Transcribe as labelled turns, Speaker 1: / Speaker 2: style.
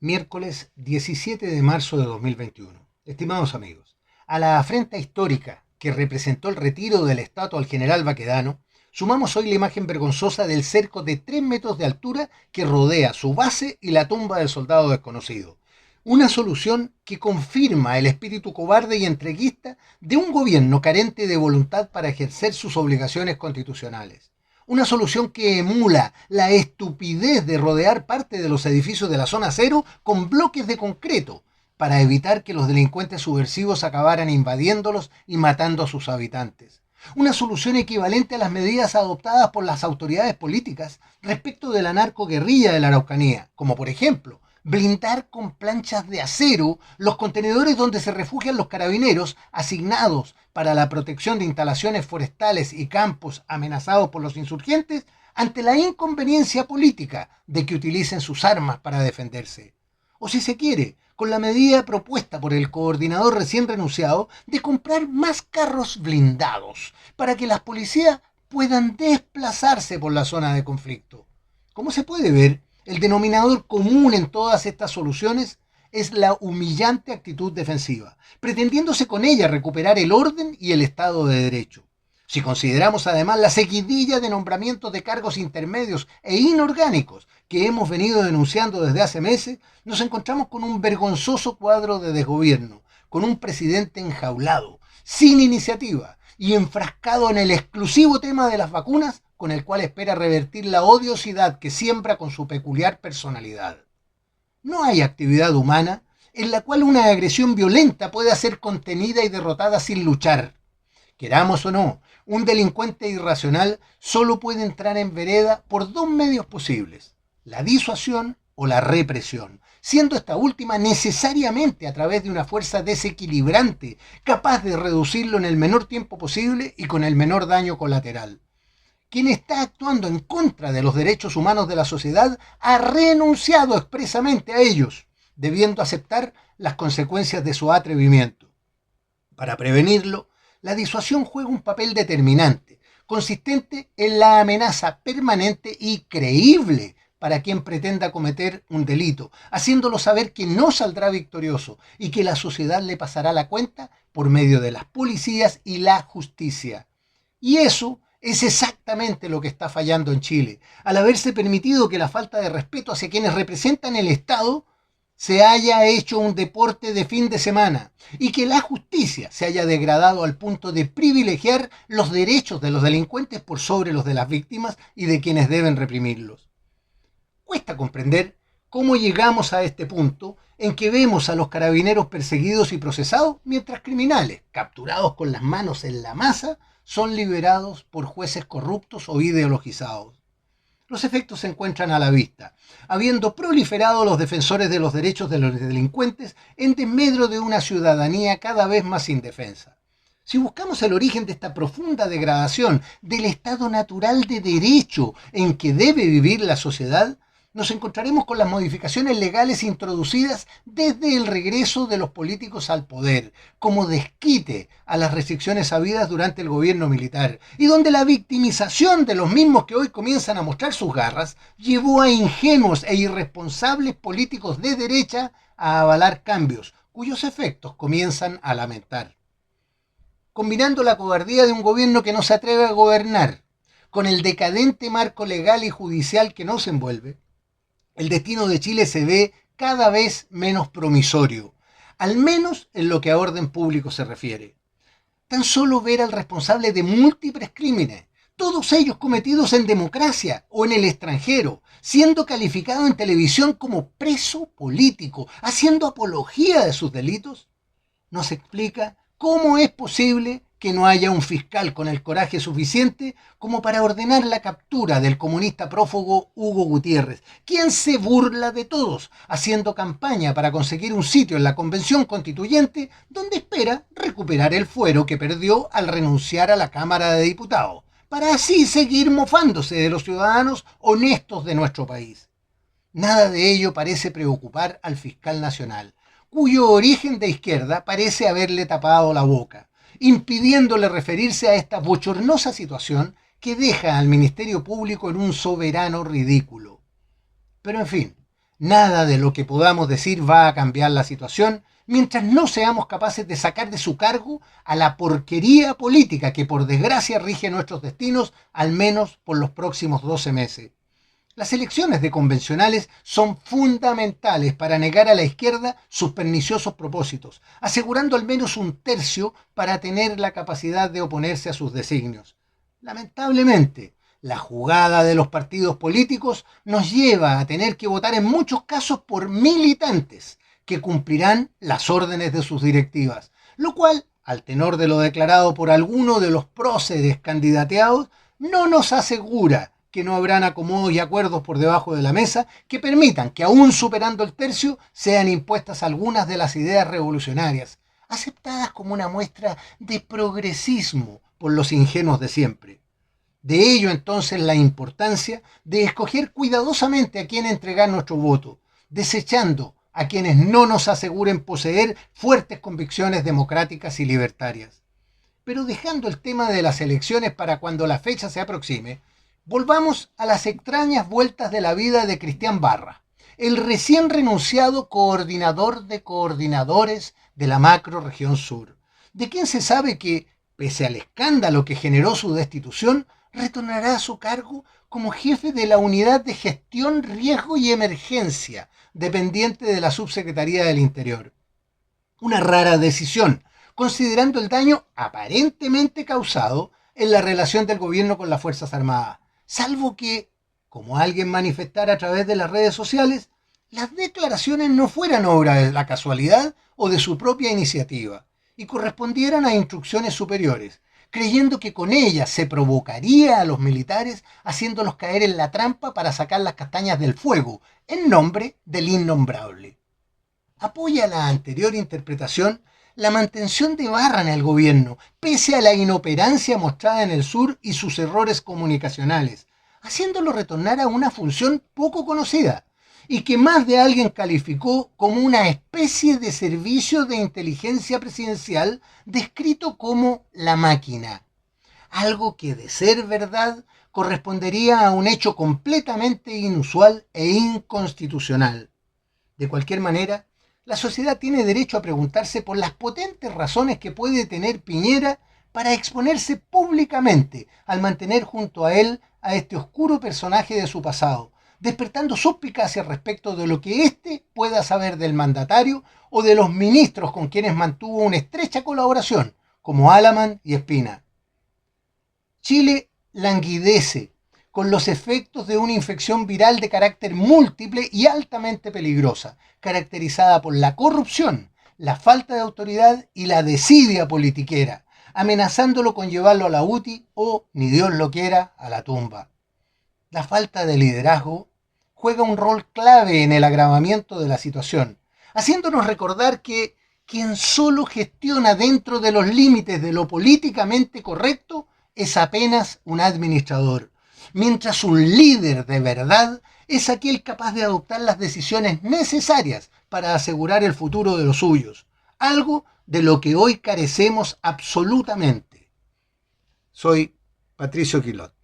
Speaker 1: Miércoles 17 de marzo de 2021. Estimados amigos, a la afrenta histórica que representó el retiro de la estatua al general Baquedano, sumamos hoy la imagen vergonzosa del cerco de 3 metros de altura que rodea su base y la tumba del soldado desconocido. Una solución que confirma el espíritu cobarde y entreguista de un gobierno carente de voluntad para ejercer sus obligaciones constitucionales. Una solución que emula la estupidez de rodear parte de los edificios de la zona cero con bloques de concreto para evitar que los delincuentes subversivos acabaran invadiéndolos y matando a sus habitantes. Una solución equivalente a las medidas adoptadas por las autoridades políticas respecto de la narcoguerrilla de la Araucanía, como por ejemplo blindar con planchas de acero los contenedores donde se refugian los carabineros asignados para la protección de instalaciones forestales y campos amenazados por los insurgentes ante la inconveniencia política de que utilicen sus armas para defenderse. O si se quiere, con la medida propuesta por el coordinador recién renunciado de comprar más carros blindados para que las policías puedan desplazarse por la zona de conflicto. Como se puede ver, el denominador común en todas estas soluciones es la humillante actitud defensiva, pretendiéndose con ella recuperar el orden y el Estado de Derecho. Si consideramos además la seguidilla de nombramientos de cargos intermedios e inorgánicos que hemos venido denunciando desde hace meses, nos encontramos con un vergonzoso cuadro de desgobierno, con un presidente enjaulado, sin iniciativa y enfrascado en el exclusivo tema de las vacunas, con el cual espera revertir la odiosidad que siembra con su peculiar personalidad. No hay actividad humana en la cual una agresión violenta pueda ser contenida y derrotada sin luchar. Queramos o no, un delincuente irracional solo puede entrar en vereda por dos medios posibles: la disuasión o la represión, siendo esta última necesariamente a través de una fuerza desequilibrante capaz de reducirlo en el menor tiempo posible y con el menor daño colateral. Quien está actuando en contra de los derechos humanos de la sociedad ha renunciado expresamente a ellos, debiendo aceptar las consecuencias de su atrevimiento. Para prevenirlo, la disuasión juega un papel determinante, consistente en la amenaza permanente y creíble para quien pretenda cometer un delito, haciéndolo saber que no saldrá victorioso y que la sociedad le pasará la cuenta por medio de las policías y la justicia. Y eso es exactamente lo que está fallando en Chile, al haberse permitido que la falta de respeto hacia quienes representan el Estado se haya hecho un deporte de fin de semana y que la justicia se haya degradado al punto de privilegiar los derechos de los delincuentes por sobre los de las víctimas y de quienes deben reprimirlos. Cuesta comprender cómo llegamos a este punto en que vemos a los carabineros perseguidos y procesados mientras criminales, capturados con las manos en la masa, son liberados por jueces corruptos o ideologizados. Los efectos se encuentran a la vista, habiendo proliferado los defensores de los derechos de los delincuentes en desmedro de una ciudadanía cada vez más indefensa. Si buscamos el origen de esta profunda degradación del estado natural de derecho en que debe vivir la sociedad, nos encontraremos con las modificaciones legales introducidas desde el regreso de los políticos al poder, como desquite a las restricciones habidas durante el gobierno militar, y donde la victimización de los mismos que hoy comienzan a mostrar sus garras llevó a ingenuos e irresponsables políticos de derecha a avalar cambios, cuyos efectos comienzan a lamentar. Combinando la cobardía de un gobierno que no se atreve a gobernar con el decadente marco legal y judicial que nos envuelve, el destino de Chile se ve cada vez menos promisorio, al menos en lo que a orden público se refiere. Tan solo ver al responsable de múltiples crímenes, todos ellos cometidos en democracia o en el extranjero, siendo calificado en televisión como preso político, haciendo apología de sus delitos, nos explica cómo es posible que no haya un fiscal con el coraje suficiente como para ordenar la captura del comunista prófugo Hugo Gutiérrez, quien se burla de todos, haciendo campaña para conseguir un sitio en la Convención Constituyente donde espera recuperar el fuero que perdió al renunciar a la Cámara de Diputados, para así seguir mofándose de los ciudadanos honestos de nuestro país. Nada de ello parece preocupar al fiscal nacional, cuyo origen de izquierda parece haberle tapado la boca, impidiéndole referirse a esta bochornosa situación que deja al Ministerio Público en un soberano ridículo. Pero en fin, Nada de lo que podamos decir va a cambiar la situación mientras no seamos capaces de sacar de su cargo a la porquería política que por desgracia rige nuestros destinos, al menos por los próximos 12 meses. Las elecciones de convencionales son fundamentales para negar a la izquierda sus perniciosos propósitos, asegurando al menos un tercio para tener la capacidad de oponerse a sus designios. Lamentablemente, la jugada de los partidos políticos nos lleva a tener que votar en muchos casos por militantes que cumplirán las órdenes de sus directivas, lo cual, al tenor de lo declarado por alguno de los próceres candidateados, no nos asegura que no habrán acomodos y acuerdos por debajo de la mesa que permitan que, aún superando el tercio, sean impuestas algunas de las ideas revolucionarias, aceptadas como una muestra de progresismo por los ingenuos de siempre. De ello entonces la importancia de escoger cuidadosamente a quién entregar nuestro voto, desechando a quienes no nos aseguren poseer fuertes convicciones democráticas y libertarias. Pero dejando el tema de las elecciones para cuando la fecha se aproxime, volvamos a las extrañas vueltas de la vida de Cristian Barra, el recién renunciado coordinador de coordinadores de la macrorregión sur, de quien se sabe que, pese al escándalo que generó su destitución, retornará a su cargo como jefe de la Unidad de Gestión, Riesgo y Emergencia, dependiente de la Subsecretaría del Interior. Una rara decisión, considerando el daño aparentemente causado en la relación del gobierno con las Fuerzas Armadas, salvo que, como alguien manifestara a través de las redes sociales, las declaraciones no fueran obra de la casualidad o de su propia iniciativa y correspondieran a instrucciones superiores, creyendo que con ellas se provocaría a los militares haciéndolos caer en la trampa para sacar las castañas del fuego en nombre del innombrable. Apoya la anterior interpretación la mantención de Barra en el gobierno, pese a la inoperancia mostrada en el sur y sus errores comunicacionales, haciéndolo retornar a una función poco conocida y que más de alguien calificó como una especie de servicio de inteligencia presidencial descrito como la máquina. Algo que, de ser verdad, correspondería a un hecho completamente inusual e inconstitucional. De cualquier manera, la sociedad tiene derecho a preguntarse por las potentes razones que puede tener Piñera para exponerse públicamente al mantener junto a él a este oscuro personaje de su pasado, despertando suspicacias respecto de lo que éste pueda saber del mandatario o de los ministros con quienes mantuvo una estrecha colaboración, como Alamán y Espina. Chile languidece con los efectos de una infección viral de carácter múltiple y altamente peligrosa, caracterizada por la corrupción, la falta de autoridad y la desidia politiquera, amenazándolo con llevarlo a la UTI o, ni Dios lo quiera, a la tumba. La falta de liderazgo juega un rol clave en el agravamiento de la situación, haciéndonos recordar que quien solo gestiona dentro de los límites de lo políticamente correcto es apenas un administrador, mientras un líder de verdad es aquel capaz de adoptar las decisiones necesarias para asegurar el futuro de los suyos, algo de lo que hoy carecemos absolutamente. Soy Patricio Quilot.